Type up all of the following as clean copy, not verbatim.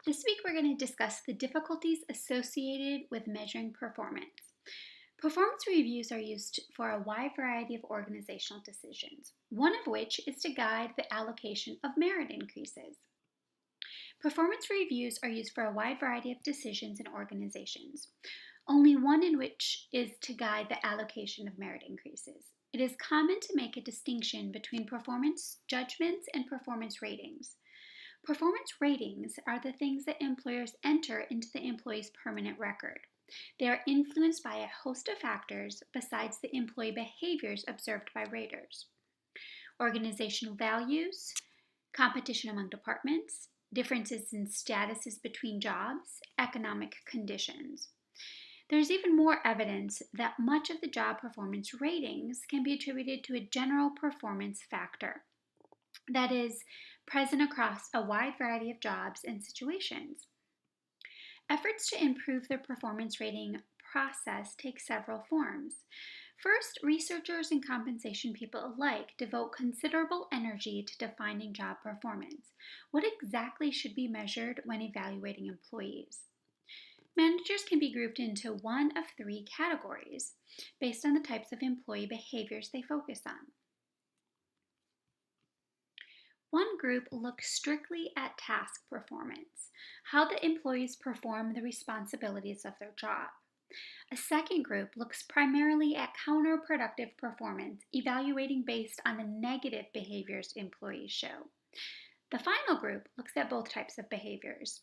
This week, we're going to discuss the difficulties associated with measuring performance. Performance reviews are used for a wide variety of organizational decisions, one of which is to guide the allocation of merit increases. Performance reviews are used for a wide variety of decisions in organizations, only one in which is to guide the allocation of merit increases. It is common to make a distinction between performance judgments and performance ratings. Performance ratings are the things that employers enter into the employee's permanent record. They are influenced by a host of factors besides the employee behaviors observed by raters: organizational values, competition among departments, differences in statuses between jobs, economic conditions. There's even more evidence that much of the job performance ratings can be attributed to a general performance factor that is present across a wide variety of jobs and situations. Efforts to improve the performance rating process take several forms. First, researchers and compensation people alike devote considerable energy to defining job performance. What exactly should be measured when evaluating employees? Managers can be grouped into one of three categories based on the types of employee behaviors they focus on. One group looks strictly at task performance, how the employees perform the responsibilities of their job. A second group looks primarily at counterproductive performance, evaluating based on the negative behaviors employees show. The final group looks at both types of behaviors.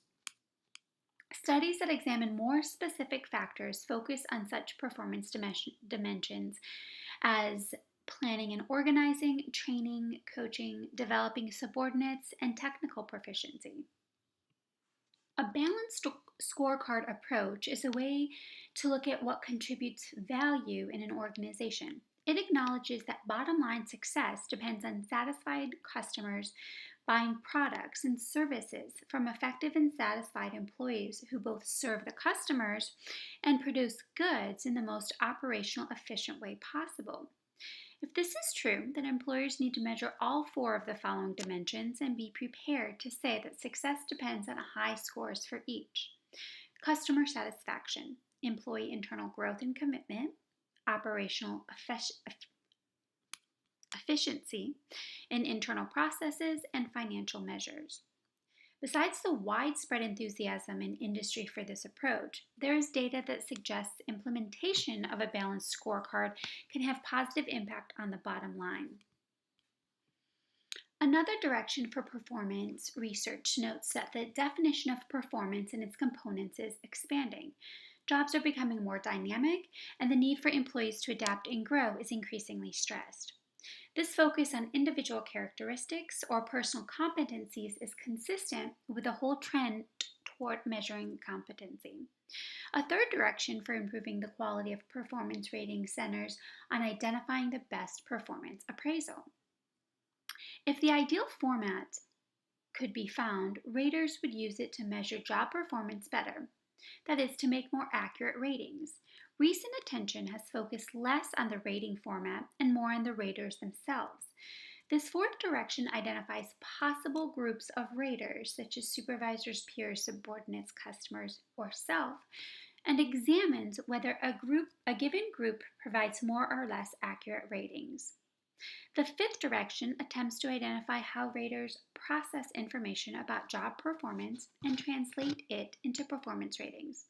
Studies that examine more specific factors focus on such performance dimensions as planning and organizing, training, coaching, developing subordinates, and technical proficiency. A balanced scorecard approach is a way to look at what contributes value in an organization. It acknowledges that bottom line success depends on satisfied customers buying products and services from effective and satisfied employees who both serve the customers and produce goods in the most operational efficient way possible. If this is true, then employers need to measure all four of the following dimensions and be prepared to say that success depends on high scores for each: customer satisfaction, employee internal growth and commitment, operational efficiency in internal processes, and financial measures. Besides the widespread enthusiasm in industry for this approach, there is data that suggests implementation of a balanced scorecard can have positive impact on the bottom line. Another direction for performance research notes that the definition of performance and its components is expanding. Jobs are becoming more dynamic, and the need for employees to adapt and grow is increasingly stressed. This focus on individual characteristics or personal competencies is consistent with the whole trend toward measuring competency. A third direction for improving the quality of performance rating centers on identifying the best performance appraisal. If the ideal format could be found, raters would use it to measure job performance better. That is, to make more accurate ratings. Recent attention has focused less on the rating format and more on the raters themselves. This fourth direction identifies possible groups of raters, such as supervisors, peers, subordinates, customers, or self, and examines whether a given group provides more or less accurate ratings. The fifth direction attempts to identify how raters process information about job performance and translate it into performance ratings.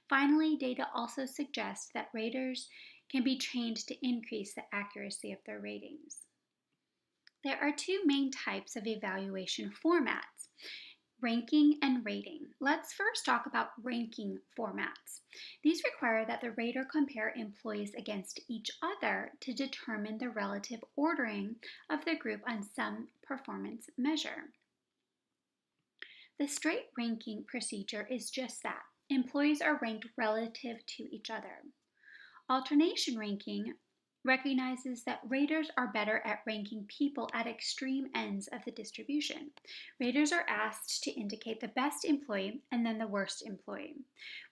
Finally, data also suggests that raters can be trained to increase the accuracy of their ratings. There are two main types of evaluation formats: ranking and rating. Let's first talk about ranking formats. These require that the rater compare employees against each other to determine the relative ordering of the group on some performance measure. The straight ranking procedure is just that. Employees are ranked relative to each other. Alternation ranking recognizes that raters are better at ranking people at extreme ends of the distribution. Raters are asked to indicate the best employee and then the worst employee.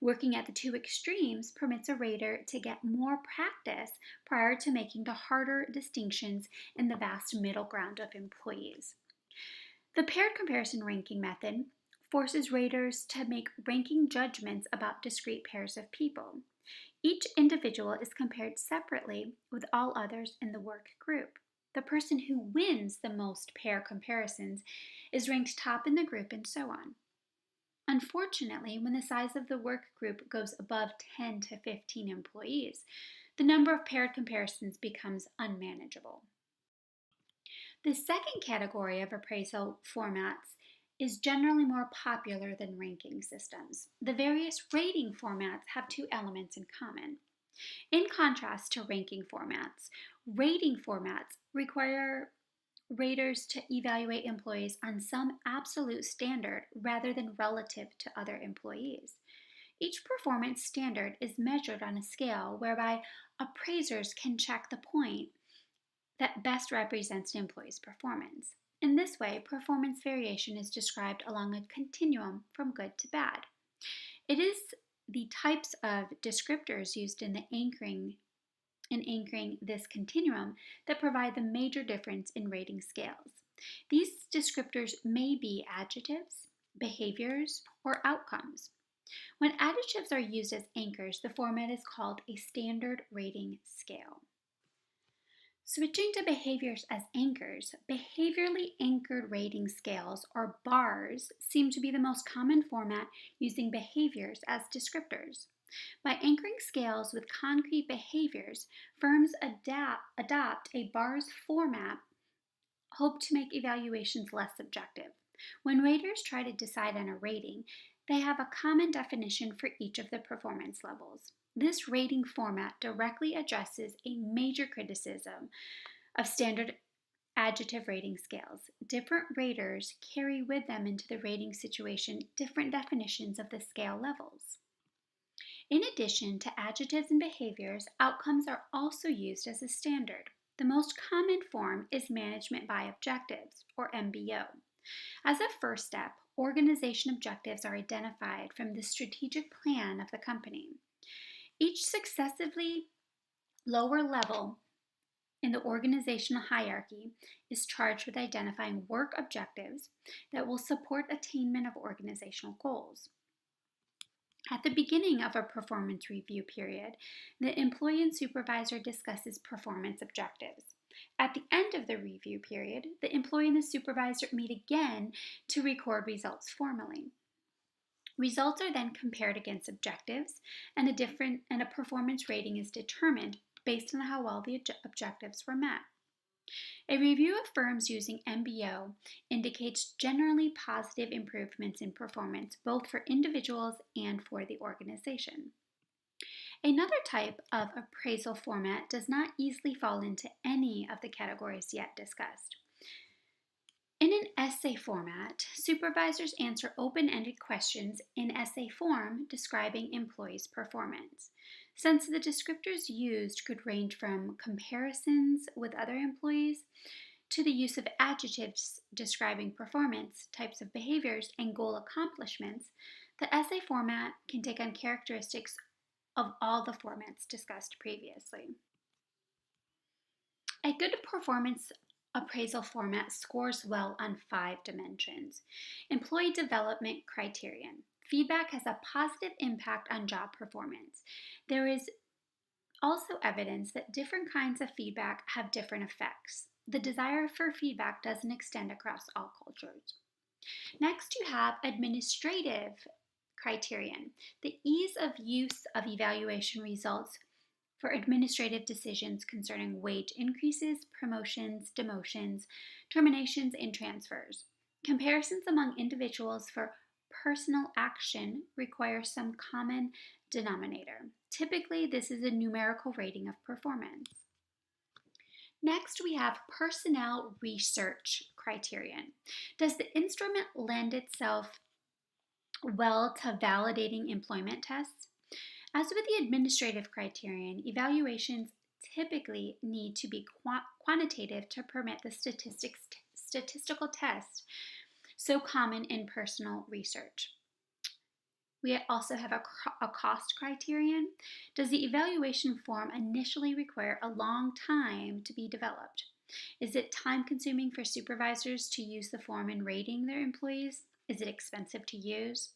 Working at the two extremes permits a rater to get more practice prior to making the harder distinctions in the vast middle ground of employees. The paired comparison ranking method forces raters to make ranking judgments about discrete pairs of people. Each individual is compared separately with all others in the work group. The person who wins the most pair comparisons is ranked top in the group, and so on. Unfortunately, when the size of the work group goes above 10 to 15 employees, the number of paired comparisons becomes unmanageable. The second category of appraisal formats is generally more popular than ranking systems. The various rating formats have two elements in common. In contrast to ranking formats, rating formats require raters to evaluate employees on some absolute standard rather than relative to other employees. Each performance standard is measured on a scale whereby appraisers can check the point that best represents an employee's performance. In this way, performance variation is described along a continuum from good to bad. It is the types of descriptors used in anchoring this continuum that provide the major difference in rating scales. These descriptors may be adjectives, behaviors, or outcomes. When adjectives are used as anchors, the format is called a standard rating scale. Switching to behaviors as anchors, behaviorally anchored rating scales, or BARS, seem to be the most common format using behaviors as descriptors. By anchoring scales with concrete behaviors, firms adopt a BARS format hope to make evaluations less subjective. When raters try to decide on a rating, they have a common definition for each of the performance levels. This rating format directly addresses a major criticism of standard adjective rating scales. Different raters carry with them into the rating situation different definitions of the scale levels. In addition to adjectives and behaviors, outcomes are also used as a standard. The most common form is management by objectives, or MBO. As a first step, organization objectives are identified from the strategic plan of the company. Each successively lower level in the organizational hierarchy is charged with identifying work objectives that will support attainment of organizational goals. At the beginning of a performance review period, the employee and supervisor discusses performance objectives. At the end of the review period, the employee and the supervisor meet again to record results formally. Results are then compared against objectives, and a performance rating is determined based on how well the objectives were met. A review of firms using MBO indicates generally positive improvements in performance, both for individuals and for the organization. Another type of appraisal format does not easily fall into any of the categories yet discussed. In an essay format, supervisors answer open-ended questions in essay form describing employees' performance. Since the descriptors used could range from comparisons with other employees to the use of adjectives describing performance, types of behaviors, and goal accomplishments, the essay format can take on characteristics of all the formats discussed previously. A good performance appraisal format scores well on 5 dimensions. Employee development criterion. Feedback has a positive impact on job performance. There is also evidence that different kinds of feedback have different effects. The desire for feedback doesn't extend across all cultures. Next, you have administrative criterion. The ease of use of evaluation results for administrative decisions concerning wage increases, promotions, demotions, terminations, and transfers. Comparisons among individuals for personal action require some common denominator. Typically, this is a numerical rating of performance. Next, we have personnel research criterion. Does the instrument lend itself well to validating employment tests? As with the administrative criterion, evaluations typically need to be quantitative to permit the statistical test so common in personal research. We also have a cost criterion. Does the evaluation form initially require a long time to be developed? Is it time consuming for supervisors to use the form in rating their employees? Is it expensive to use?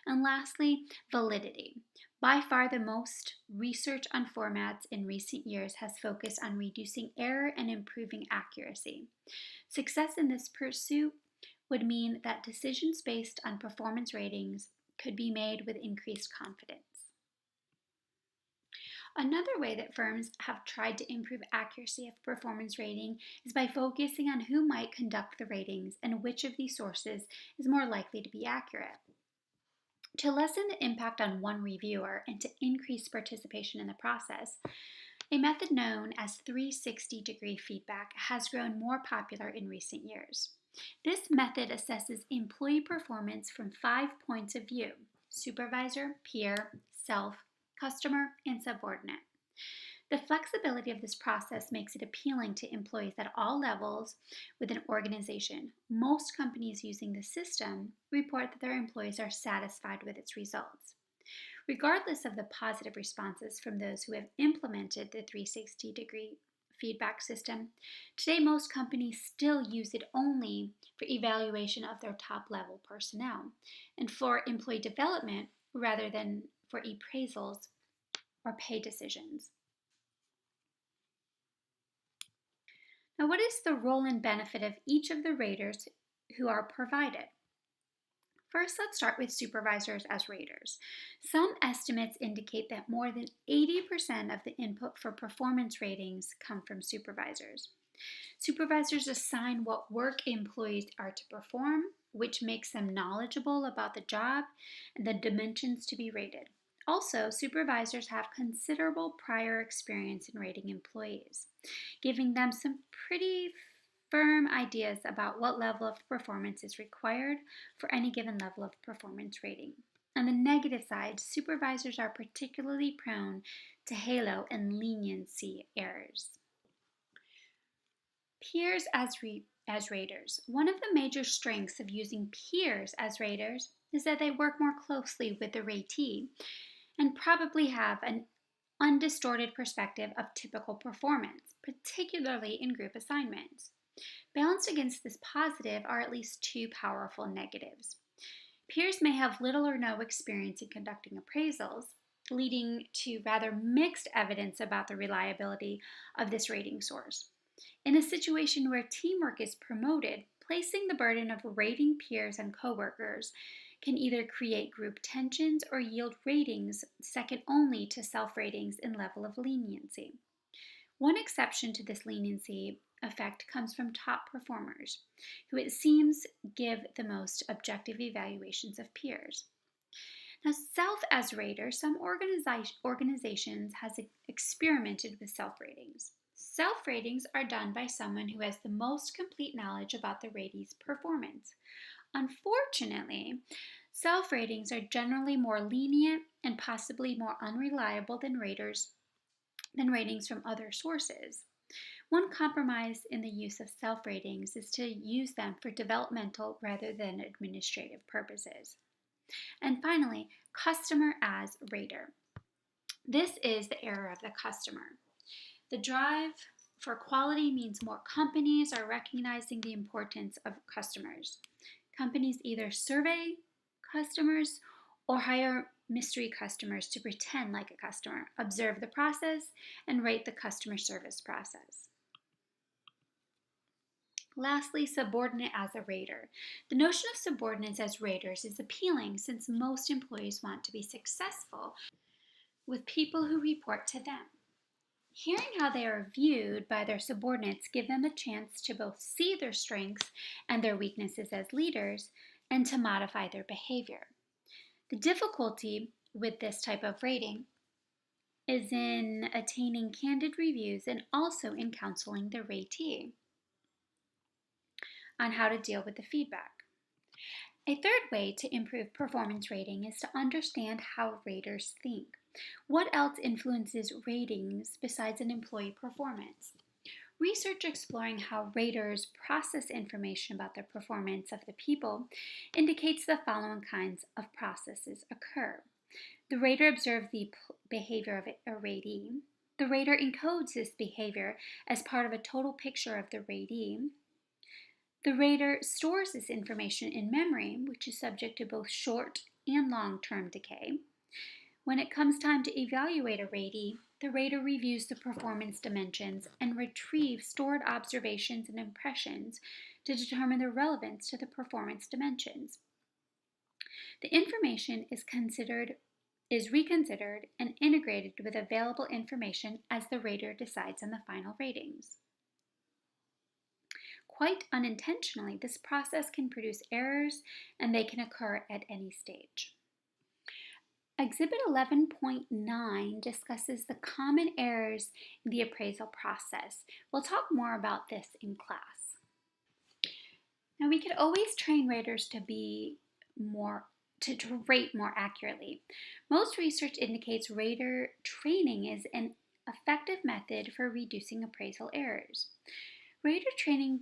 And lastly, validity. By far, the most research on formats in recent years has focused on reducing error and improving accuracy. Success in this pursuit would mean that decisions based on performance ratings could be made with increased confidence. Another way that firms have tried to improve accuracy of performance rating is by focusing on who might conduct the ratings and which of these sources is more likely to be accurate. To lessen the impact on one reviewer and to increase participation in the process, a method known as 360-degree feedback has grown more popular in recent years. This method assesses employee performance from 5 points of view: supervisor, peer, self, customer, and subordinate. The flexibility of this process makes it appealing to employees at all levels within an organization. Most companies using the system report that their employees are satisfied with its results. Regardless of the positive responses from those who have implemented the 360-degree feedback system, today most companies still use it only for evaluation of their top level personnel and for employee development rather than for appraisals or pay decisions. Now, what is the role and benefit of each of the raters who are provided? First, let's start with supervisors as raters. Some estimates indicate that more than 80% of the input for performance ratings come from supervisors. Supervisors assign what work employees are to perform, which makes them knowledgeable about the job and the dimensions to be rated. Also, supervisors have considerable prior experience in rating employees, giving them some pretty firm ideas about what level of performance is required for any given level of performance rating. On the negative side, supervisors are particularly prone to halo and leniency errors. Peers as raters. One of the major strengths of using peers as raters is that they work more closely with the ratee and probably have an undistorted perspective of typical performance, particularly in group assignments. Balanced against this positive are at least two powerful negatives. Peers may have little or no experience in conducting appraisals, leading to rather mixed evidence about the reliability of this rating source. In a situation where teamwork is promoted, placing the burden of rating peers and coworkers can either create group tensions or yield ratings second only to self-ratings in level of leniency. One exception to this leniency effect comes from top performers, who it seems give the most objective evaluations of peers. Now, self as rater, some organizations has experimented with self-ratings. Self-ratings are done by someone who has the most complete knowledge about the ratee's performance. Unfortunately, self-ratings are generally more lenient and possibly more unreliable than ratings from other sources. One compromise in the use of self-ratings is to use them for developmental rather than administrative purposes. And finally, customer as rater. This is the era of the customer. The drive for quality means more companies are recognizing the importance of customers. Companies either survey customers or hire mystery customers to pretend like a customer, observe the process, and rate the customer service process. Lastly, subordinate as a rater. The notion of subordinates as raters is appealing since most employees want to be successful with people who report to them. Hearing how they are viewed by their subordinates give them a chance to both see their strengths and their weaknesses as leaders and to modify their behavior. The difficulty with this type of rating is in attaining candid reviews and also in counseling the ratee on how to deal with the feedback. A third way to improve performance rating is to understand how raters think. What else influences ratings besides an employee performance? Research exploring how raters process information about the performance of the people indicates the following kinds of processes occur. The rater observes the behavior of a ratee. The rater encodes this behavior as part of a total picture of the ratee. The rater stores this information in memory, which is subject to both short and long-term decay. When it comes time to evaluate a ratee, the rater reviews the performance dimensions and retrieves stored observations and impressions to determine their relevance to the performance dimensions. The information is reconsidered and integrated with available information as the rater decides on the final ratings. Quite unintentionally, this process can produce errors, and they can occur at any stage. Exhibit 11.9 discusses the common errors in the appraisal process. We'll talk more about this in class. Now, we could always train raters to rate more accurately. Most research indicates rater training is an effective method for reducing appraisal errors. Rater training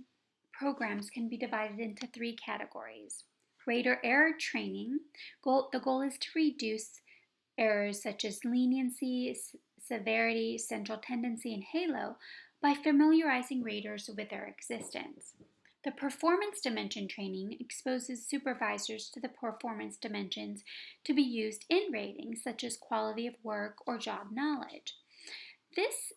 programs can be divided into 3 categories. Rater error training. The goal is to reduce errors such as leniency, severity, central tendency, and halo by familiarizing raters with their existence. The performance dimension training exposes supervisors to the performance dimensions to be used in ratings such as quality of work or job knowledge. This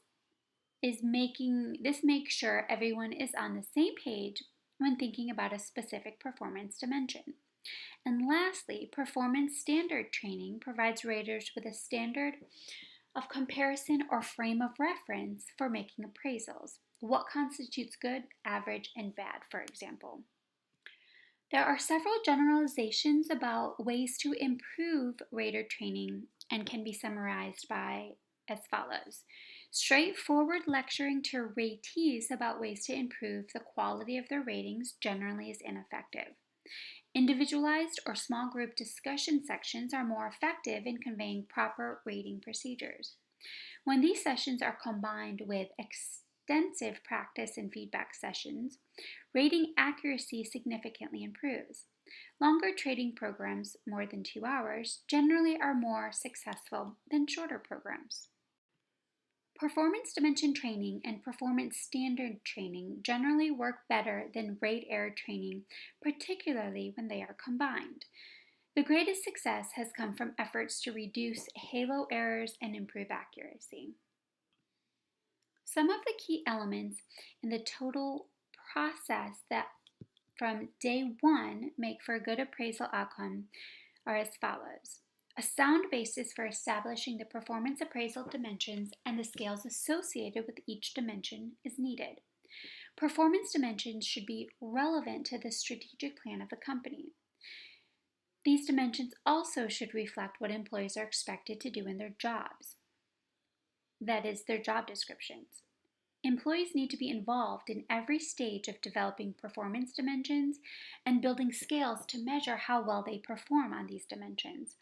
makes sure everyone is on the same page when thinking about a specific performance dimension. And lastly, performance standard training provides raters with a standard of comparison or frame of reference for making appraisals. What constitutes good, average, and bad, for example. There are several generalizations about ways to improve rater training and can be summarized as follows. Straightforward lecturing to ratees about ways to improve the quality of their ratings generally is ineffective. Individualized or small group discussion sections are more effective in conveying proper rating procedures. When these sessions are combined with extensive practice and feedback sessions, rating accuracy significantly improves. Longer training programs, more than 2 hours, generally are more successful than shorter programs. Performance dimension training and performance standard training generally work better than rate error training, particularly when they are combined. The greatest success has come from efforts to reduce halo errors and improve accuracy. Some of the key elements in the total process that from day 1 make for a good appraisal outcome are as follows. A sound basis for establishing the performance appraisal dimensions and the scales associated with each dimension is needed. Performance dimensions should be relevant to the strategic plan of the company. These dimensions also should reflect what employees are expected to do in their jobs, that is, their job descriptions. Employees need to be involved in every stage of developing performance dimensions and building scales to measure how well they perform on these dimensions.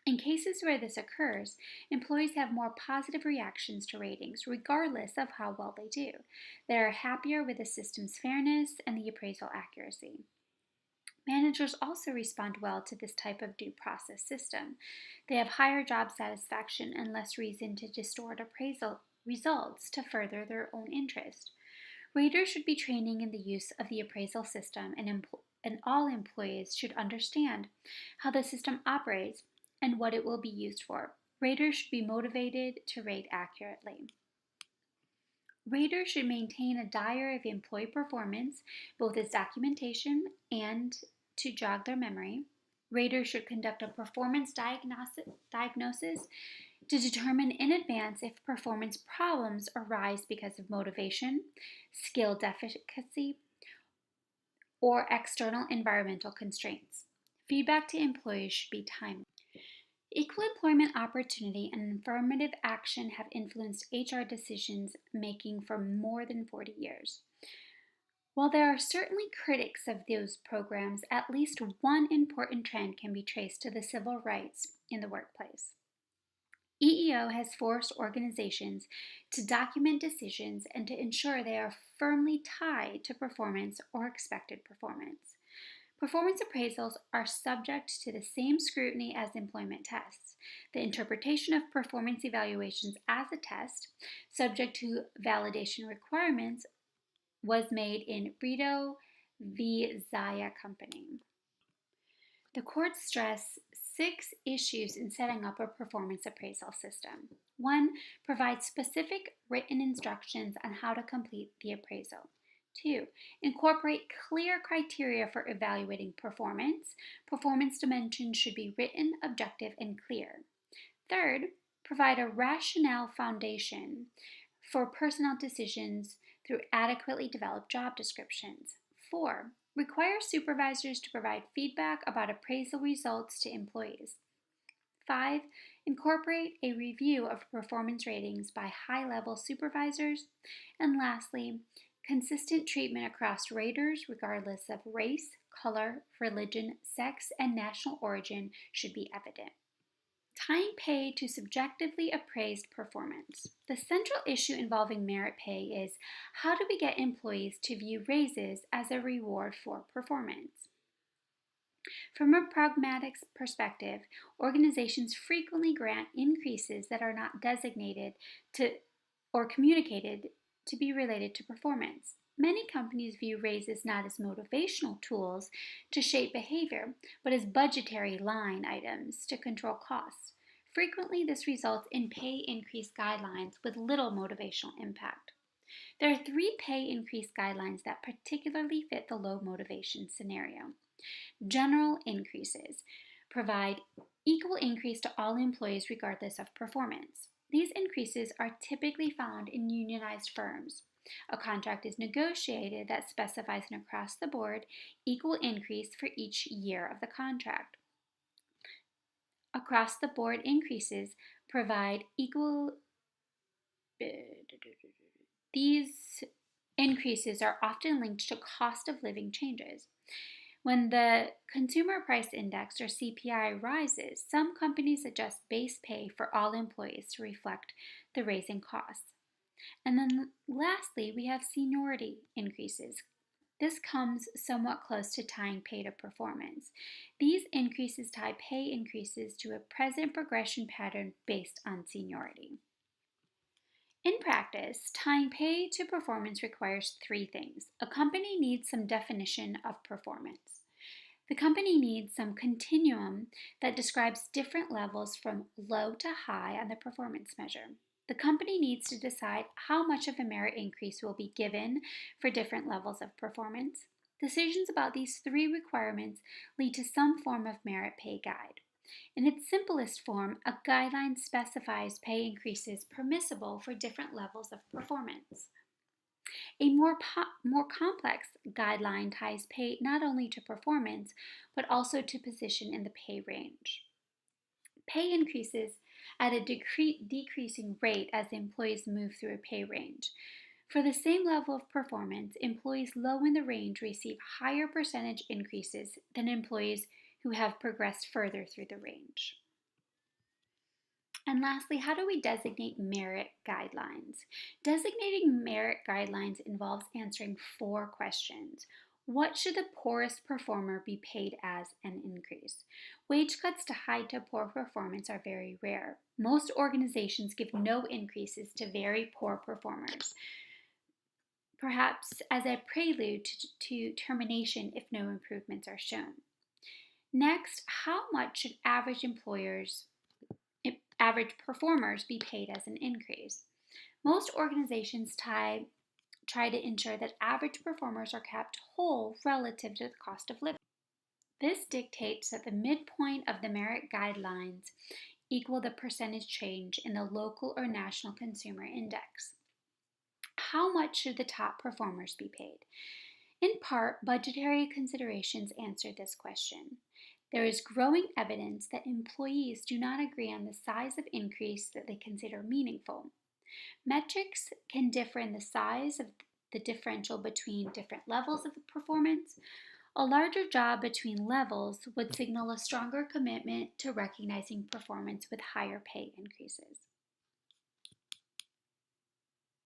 In cases where this occurs, employees have more positive reactions to ratings, regardless of how well they do. They are happier with the system's fairness and the appraisal accuracy. Managers also respond well to this type of due process system. They have higher job satisfaction and less reason to distort appraisal results to further their own interest. Raters should be training in the use of the appraisal system, and all employees should understand how the system operates and what it will be used for. Raters should be motivated to rate accurately. Raters should maintain a diary of employee performance, both as documentation and to jog their memory. Raters should conduct a performance diagnosis to determine in advance if performance problems arise because of motivation, skill deficiency, or external environmental constraints. Feedback to employees should be timely. Equal employment opportunity and affirmative action have influenced HR decisions making for more than 40 years. While there are certainly critics of those programs, at least one important trend can be traced to the civil rights in the workplace. EEO has forced organizations to document decisions and to ensure they are firmly tied to performance or expected performance. Performance appraisals are subject to the same scrutiny as employment tests. The interpretation of performance evaluations as a test, subject to validation requirements, was made in Brito v. Zaya Company. The court stressed 6 issues in setting up a performance appraisal system. 1. Provide specific written instructions on how to complete the appraisal. 2. Incorporate clear criteria for evaluating performance. Performance dimensions should be written, objective, and clear. 3rd, provide a rationale foundation for personnel decisions through adequately developed job descriptions. 4. Require supervisors to provide feedback about appraisal results to employees. 5. Incorporate a review of performance ratings by high-level supervisors. And lastly, consistent treatment across raters regardless of race, color, religion, sex, and national origin should be evident. Tying pay to subjectively appraised performance. The central issue involving merit pay is how do we get employees to view raises as a reward for performance? From a pragmatic perspective, organizations frequently grant increases that are not designated to or communicated to be related to performance. Many companies view raises not as motivational tools to shape behavior, but as budgetary line items to control costs. Frequently, this results in pay increase guidelines with little motivational impact. There are 3 pay increase guidelines that particularly fit the low motivation scenario. General increases provide equal increase to all employees regardless of performance. These increases are typically found in unionized firms. A contract is negotiated that specifies an across-the-board equal increase for each year of the contract. Across-the-board increases provide equal. These increases are often linked to cost of living changes. When the Consumer Price Index or CPI rises, some companies adjust base pay for all employees to reflect the rising costs. And then lastly, we have seniority increases. This comes somewhat close to tying pay to performance. These increases tie pay increases to a present progression pattern based on seniority. In practice, tying pay to performance requires 3 things. A company needs some definition of performance. The company needs some continuum that describes different levels from low to high on the performance measure. The company needs to decide how much of a merit increase will be given for different levels of performance. Decisions about these 3 requirements lead to some form of merit pay guide. In its simplest form, a guideline specifies pay increases permissible for different levels of performance. A more complex guideline ties pay not only to performance, but also to position in the pay range. Pay increases at a decreasing rate as employees move through a pay range. For the same level of performance, employees low in the range receive higher percentage increases than employees who have progressed further through the range. And lastly, how do we designate merit guidelines? Designating merit guidelines involves answering 4 questions. What should the poorest performer be paid as an increase? Wage cuts tied to poor performance are very rare. Most organizations give no increases to very poor performers, perhaps as a prelude to termination if no improvements are shown. Next, how much should average performers be paid as an increase? Most organizations try to ensure that average performers are kept whole relative to the cost of living. This dictates that the midpoint of the merit guidelines equal the percentage change in the local or national consumer index. How much should the top performers be paid? In part, budgetary considerations answer this question. There is growing evidence that employees do not agree on the size of increase that they consider meaningful. Metrics can differ in the size of the differential between different levels of performance. A larger job between levels would signal a stronger commitment to recognizing performance with higher pay increases.